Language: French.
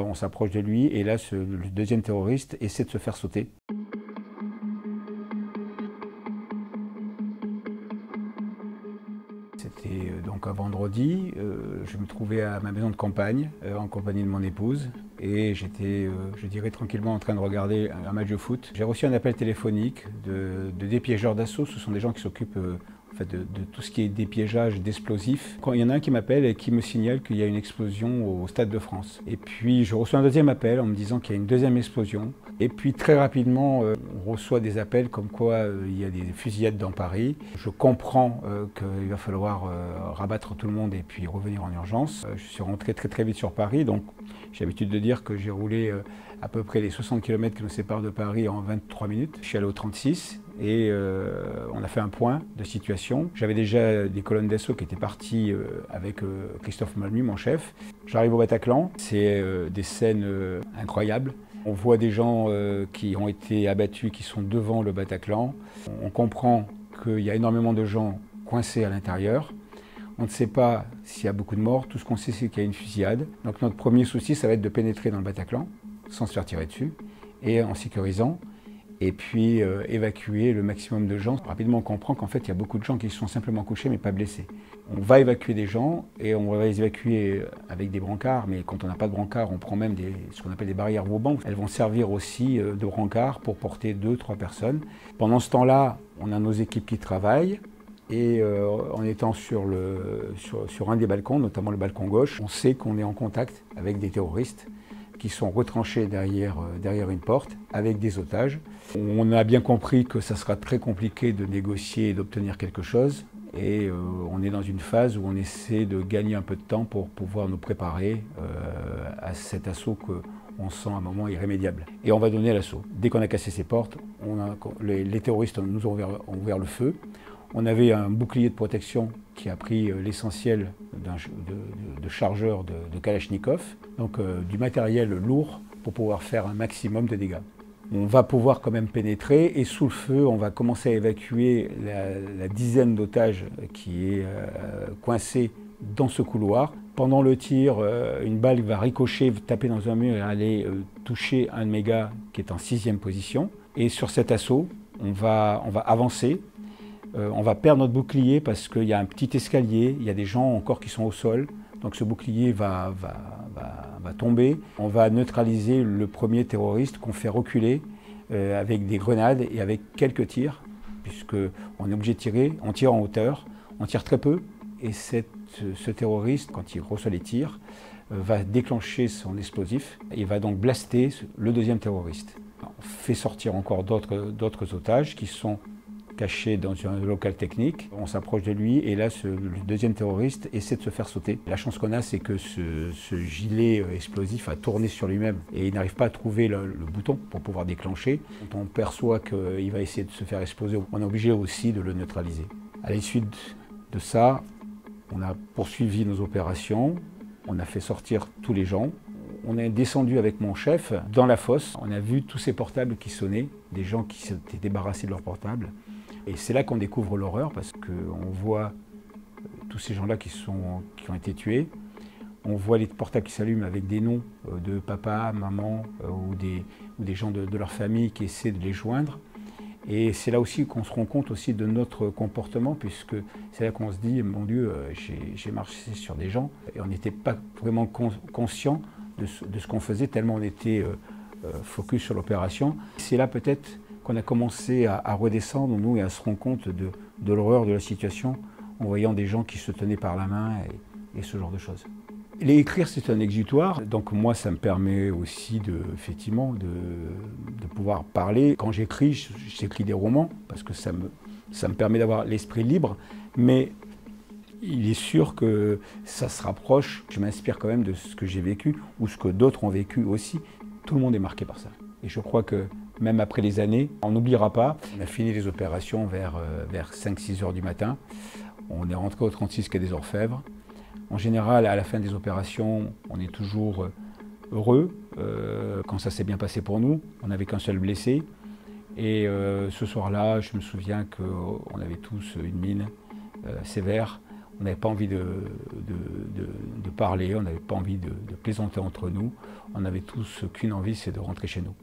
On s'approche de lui et là, le deuxième terroriste essaie de se faire sauter. C'était donc un vendredi, je me trouvais à ma maison de campagne, en compagnie de mon épouse, et j'étais, je dirais, tranquillement en train de regarder un match de foot. J'ai reçu un appel téléphonique de dépiégeurs d'assaut. Ce sont des gens qui s'occupent en fait, de tout ce qui est dépiégeage d'explosifs. Quand il y en a un qui m'appelle et qui me signale qu'il y a une explosion au Stade de France. Et puis je reçois un deuxième appel en me disant qu'il y a une deuxième explosion. Et puis très rapidement, on reçoit des appels comme quoi il y a des fusillades dans Paris. Je comprends qu'il va falloir rabattre tout le monde et puis revenir en urgence. Je suis rentré très vite sur Paris, donc j'ai l'habitude de dire que j'ai roulé à peu près les 60 km qui nous séparent de Paris en 23 minutes. Je suis allé au 36 et on a fait un point de situation. J'avais déjà des colonnes d'assaut qui étaient parties avec Christophe Malmu, mon chef. J'arrive au Bataclan, c'est des scènes incroyables. On voit des gens qui ont été abattus, qui sont devant le Bataclan. On comprend qu'il y a énormément de gens coincés à l'intérieur. On ne sait pas s'il y a beaucoup de morts. Tout ce qu'on sait, c'est qu'il y a une fusillade. Donc notre premier souci, ça va être de pénétrer dans le Bataclan, sans se faire tirer dessus, et en sécurisant. Et puis évacuer le maximum de gens. Rapidement, on comprend qu'en fait, il y a beaucoup de gens qui sont simplement couchés, mais pas blessés. On va évacuer des gens, et on va les évacuer avec des brancards, mais quand on n'a pas de brancard, on prend même ce qu'on appelle des barrières Vauban. Elles vont servir aussi de brancards pour porter 2-3 personnes. Pendant ce temps-là, on a nos équipes qui travaillent, et en étant sur un des balcons, notamment le balcon gauche, on sait qu'on est en contact avec des terroristes qui sont retranchés derrière une porte avec des otages. On a bien compris que ça sera très compliqué de négocier et d'obtenir quelque chose. Et on est dans une phase où on essaie de gagner un peu de temps pour pouvoir nous préparer à cet assaut qu'on sent à un moment irrémédiable. Et on va donner l'assaut. Dès qu'on a cassé ces portes, les terroristes nous ont ouvert le feu. On avait un bouclier de protection qui a pris l'essentiel de chargeurs de Kalachnikov, donc du matériel lourd pour pouvoir faire un maximum de dégâts. On va pouvoir quand même pénétrer et sous le feu, on va commencer à évacuer la dizaine d'otages qui est coincée dans ce couloir. Pendant le tir, une balle va ricocher, taper dans un mur et aller toucher un de mes gars qui est en 6e position. Et sur cet assaut, on va avancer. On va perdre notre bouclier parce qu'il y a un petit escalier, il y a des gens encore qui sont au sol, donc ce bouclier va tomber. On va neutraliser le premier terroriste qu'on fait reculer avec des grenades et avec quelques tirs, puisqu'on est obligé de tirer, on tire en hauteur, on tire très peu, et ce terroriste, quand il reçoit les tirs, va déclencher son explosif et va donc blaster le deuxième terroriste. On fait sortir encore d'autres otages qui sont caché dans un local technique. On s'approche de lui et là, le deuxième terroriste essaie de se faire sauter. La chance qu'on a, c'est que ce gilet explosif a tourné sur lui-même et il n'arrive pas à trouver le bouton pour pouvoir déclencher. Quand on perçoit qu'il va essayer de se faire exploser, on est obligé aussi de le neutraliser. À l'issue de ça, on a poursuivi nos opérations, on a fait sortir tous les gens. On est descendu avec mon chef dans la fosse. On a vu tous ces portables qui sonnaient, des gens qui s'étaient débarrassés de leurs portables. Et c'est là qu'on découvre l'horreur parce qu'on voit tous ces gens-là qui ont été tués. On voit les portables qui s'allument avec des noms de papa, maman ou des gens de leur famille qui essaient de les joindre. Et c'est là aussi qu'on se rend compte aussi de notre comportement, puisque c'est là qu'on se dit, mon Dieu, j'ai marché sur des gens et on n'était pas vraiment conscient de ce qu'on faisait, tellement on était focus sur l'opération. C'est là peut-être qu'on a commencé à redescendre, nous, et à se rendre compte de l'horreur de la situation, en voyant des gens qui se tenaient par la main et ce genre de choses. Écrire, c'est un exutoire, donc moi, ça me permet aussi effectivement de pouvoir parler. Quand j'écris, j'écris des romans, parce que ça me permet d'avoir l'esprit libre, mais il est sûr que ça se rapproche. Je m'inspire quand même de ce que j'ai vécu, ou ce que d'autres ont vécu aussi. Tout le monde est marqué par ça. Et je crois que même après les années, on n'oubliera pas. On a fini les opérations vers 5-6 heures du matin. On est rentré au 36 quai des Orfèvres. En général, à la fin des opérations, on est toujours heureux quand ça s'est bien passé pour nous. On n'avait qu'un seul blessé. Et ce soir-là, je me souviens qu'on avait tous une mine sévère. On n'avait pas envie de parler, on n'avait pas envie de plaisanter entre nous. On avait tous qu'une envie, c'est de rentrer chez nous.